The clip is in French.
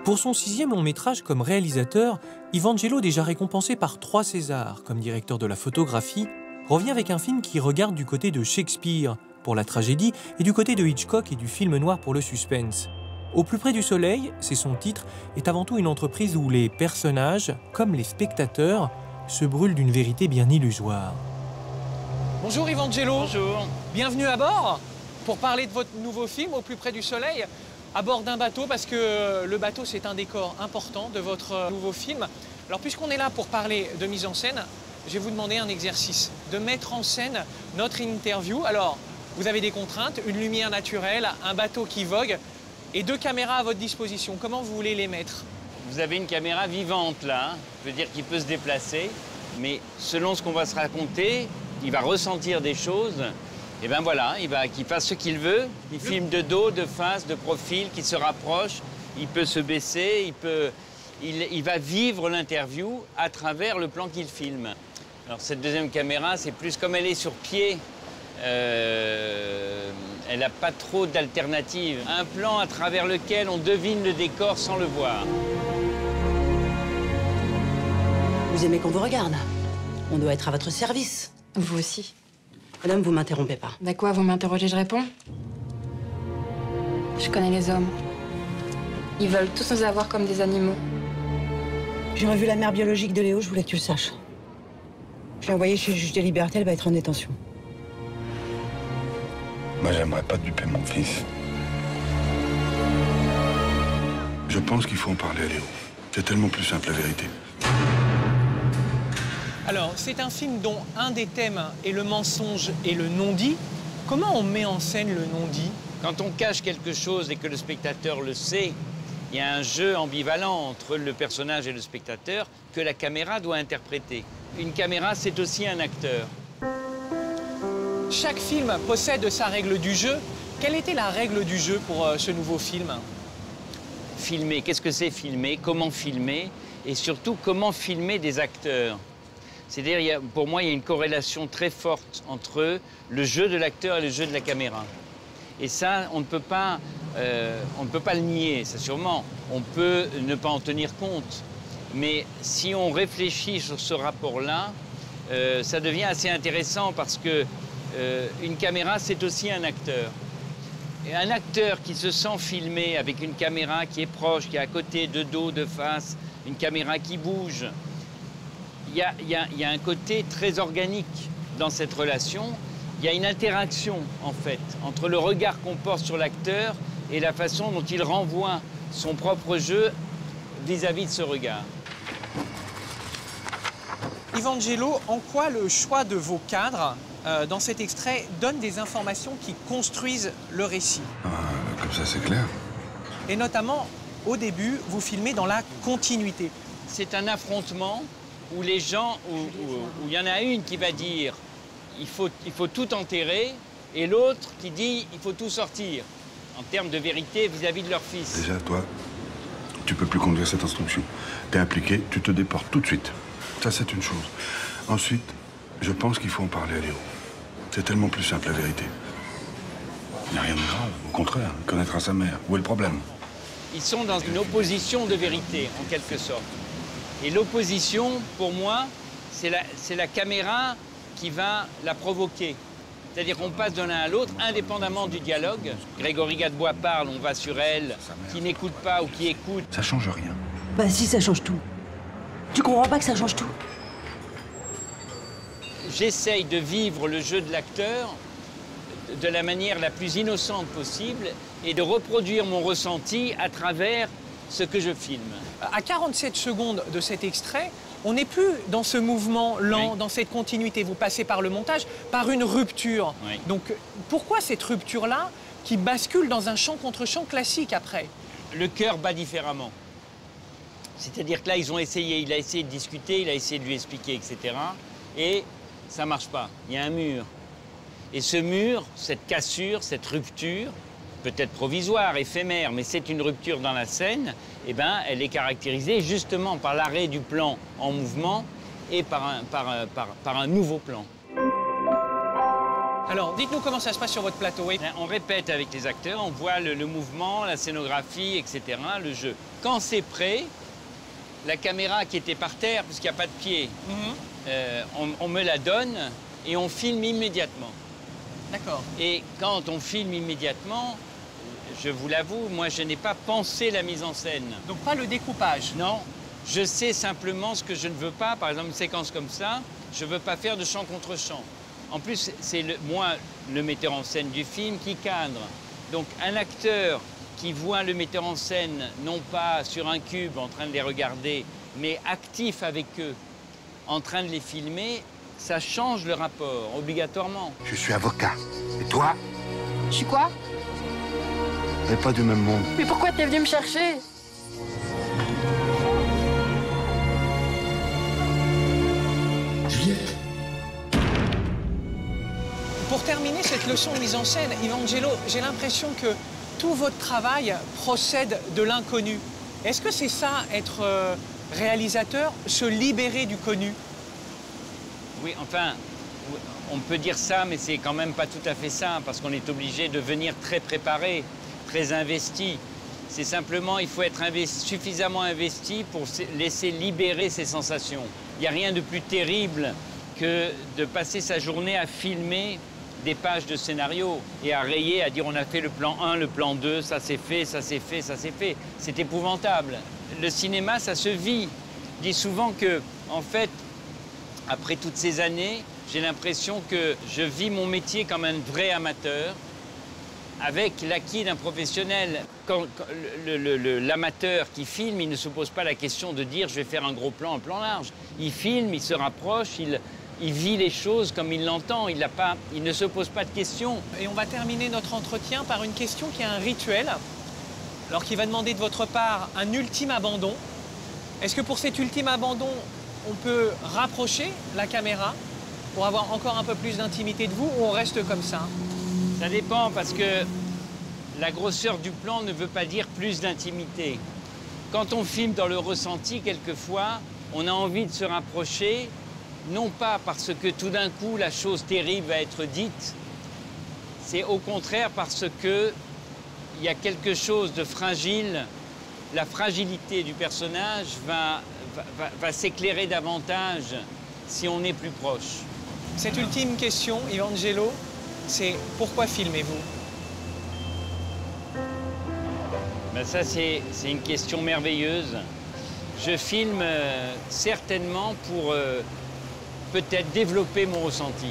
Pour son 6e long métrage comme réalisateur, Evangelo, déjà récompensé par 3 Césars comme directeur de la photographie, revient avec un film qui regarde du côté de Shakespeare pour la tragédie et du côté de Hitchcock et du film noir pour le suspense. Au plus près du soleil, c'est son titre, est avant tout une entreprise où les personnages, comme les spectateurs, se brûlent d'une vérité bien illusoire. Bonjour Evangelo. Bonjour. Bienvenue à bord pour parler de votre nouveau film, Au plus près du soleil, à bord d'un bateau, parce que le bateau, c'est un décor important de votre nouveau film. Alors, puisqu'on est là pour parler de mise en scène, je vais vous demander un exercice, de mettre en scène notre interview. Alors, vous avez des contraintes, une lumière naturelle, un bateau qui vogue et 2 caméras à votre disposition. Comment vous voulez les mettre? Vous avez une caméra vivante là, je veux dire qu'il peut se déplacer, mais selon ce qu'on va se raconter, il va ressentir des choses. Et ben voilà, qu'il fasse ce qu'il veut. Il filme de dos, de face, de profil, qu'il se rapproche. Il peut se baisser, il va vivre l'interview à travers le plan qu'il filme. Alors cette deuxième caméra, c'est plus comme elle est sur pied. Elle n'a pas trop d'alternatives. Un plan à travers lequel on devine le décor sans le voir. Vous aimez qu'on vous regarde? On doit être à votre service. Vous aussi. Madame, vous m'interrompez pas. Bah quoi, vous m'interrogez, je réponds? Je connais les hommes. Ils veulent tous nous avoir comme des animaux. J'ai revu la mère biologique de Léo, je voulais que tu le saches. Je l'ai envoyée chez le juge des libertés, elle va être en détention. Moi, j'aimerais pas duper mon fils. Je pense qu'il faut en parler à Léo. C'est tellement plus simple, la vérité. Alors, c'est un film dont un des thèmes est le mensonge et le non-dit. Comment on met en scène le non-dit? Quand on cache quelque chose et que le spectateur le sait, il y a un jeu ambivalent entre le personnage et le spectateur que la caméra doit interpréter. Une caméra, c'est aussi un acteur. Chaque film possède sa règle du jeu. Quelle était la règle du jeu pour ce nouveau film? Filmer, qu'est-ce que c'est filmer? Comment filmer? Et surtout, comment filmer des acteurs? C'est-à-dire, pour moi, il y a une corrélation très forte entre le jeu de l'acteur et le jeu de la caméra. Et ça, on ne peut pas le nier, ça sûrement. On peut ne pas en tenir compte. Mais si on réfléchit sur ce rapport-là, ça devient assez intéressant parce que une caméra, c'est aussi un acteur. Et un acteur qui se sent filmé avec une caméra qui est proche, qui est à côté, de dos, de face, une caméra qui bouge, il y a un côté très organique dans cette relation. Il y a une interaction, en fait, entre le regard qu'on porte sur l'acteur et la façon dont il renvoie son propre jeu vis-à-vis de ce regard. Evangelo, en quoi le choix de vos cadres dans cet extrait donne des informations qui construisent le récit? Comme ça, c'est clair. Et notamment, au début, vous filmez dans la continuité. C'est un affrontement où les gens, où il y en a une qui va dire il faut tout enterrer et l'autre qui dit il faut tout sortir en termes de vérité vis-à-vis de leur fils. Déjà, toi, tu peux plus conduire cette instruction. T'es impliqué, tu te déportes tout de suite. Ça, c'est une chose. Ensuite, je pense qu'il faut en parler à Léo. C'est tellement plus simple, la vérité. Il n'y a rien de grave. Au contraire, il connaîtra sa mère. Où est le problème? Ils sont dans une opposition de vérité, en quelque sorte. Et l'opposition, pour moi, c'est la caméra qui va la provoquer. C'est-à-dire qu'on passe de l'un à l'autre, indépendamment du dialogue. Grégory Gadebois parle, on va sur elle, qui n'écoute pas ou qui écoute. Ça change rien. Bah si, ça change tout. Tu comprends pas que ça change tout? J'essaye de vivre le jeu de l'acteur de la manière la plus innocente possible et de reproduire mon ressenti à travers ce que je filme. À 47 secondes de cet extrait, on n'est plus dans ce mouvement lent, Oui. dans cette continuité. Vous passez par le montage, par une rupture. Oui. Donc, pourquoi cette rupture-là qui bascule dans un chant contre chant classique après? Le cœur bat différemment. C'est-à-dire que là, il a essayé de discuter, il a essayé de lui expliquer, etc. Et ça ne marche pas. Il y a un mur. Et ce mur, cette cassure, cette rupture, peut-être provisoire, éphémère, mais c'est une rupture dans la scène, eh ben, elle est caractérisée justement par l'arrêt du plan en mouvement et par un nouveau plan. Alors, dites-nous comment ça se passe sur votre plateau. Oui. On répète avec les acteurs, on voit le mouvement, la scénographie, etc., le jeu. Quand c'est prêt, la caméra qui était par terre, parce qu'il n'y a pas de pied, on me la donne et on filme immédiatement. D'accord. Et quand on filme immédiatement, je vous l'avoue, moi, je n'ai pas pensé la mise en scène. Donc pas le découpage. Non, je sais simplement ce que je ne veux pas. Par exemple, une séquence comme ça, je ne veux pas faire de chant contre chant. En plus, c'est moi, le metteur en scène du film, qui cadre. Donc un acteur qui voit le metteur en scène, non pas sur un cube en train de les regarder, mais actif avec eux, en train de les filmer, ça change le rapport, obligatoirement. Je suis avocat. Et toi? Je suis quoi? On n'est pas du même monde. Mais pourquoi t'es venu me chercher? Juliette. Pour terminer cette leçon de mise en scène, Evangelo, j'ai l'impression que tout votre travail procède de l'inconnu. Est-ce que c'est ça, être réalisateur, se libérer du connu? Oui, enfin, on peut dire ça, mais c'est quand même pas tout à fait ça, parce qu'on est obligé de venir très préparé, très investi. C'est simplement, il faut être suffisamment investi pour laisser libérer ses sensations. Il n'y a rien de plus terrible que de passer sa journée à filmer des pages de scénario et à rayer, à dire on a fait le plan 1, le plan 2, ça s'est fait, ça s'est fait, ça s'est fait. C'est épouvantable. Le cinéma, ça se vit. Je dis souvent que, en fait, après toutes ces années, j'ai l'impression que je vis mon métier comme un vrai amateur, avec l'acquis d'un professionnel. Quand l'amateur qui filme, il ne se pose pas la question de dire je vais faire un gros plan, un plan large. Il filme, il se rapproche, il vit les choses comme il l'entend, il ne se pose pas de questions. Et on va terminer notre entretien par une question qui est un rituel, alors qui va demander de votre part un ultime abandon. Est-ce que pour cet ultime abandon, on peut rapprocher la caméra pour avoir encore un peu plus d'intimité de vous, ou on reste comme ça? Ça dépend, parce que la grosseur du plan ne veut pas dire plus d'intimité. Quand on filme dans le ressenti, quelquefois, on a envie de se rapprocher, non pas parce que tout d'un coup la chose terrible va être dite, c'est au contraire parce qu'il y a quelque chose de fragile. La fragilité du personnage va s'éclairer davantage si on est plus proche. Cette ultime question, Evangelo, c'est pourquoi filmez-vous? Ben ça, c'est une question merveilleuse. Je filme certainement pour peut-être développer mon ressenti.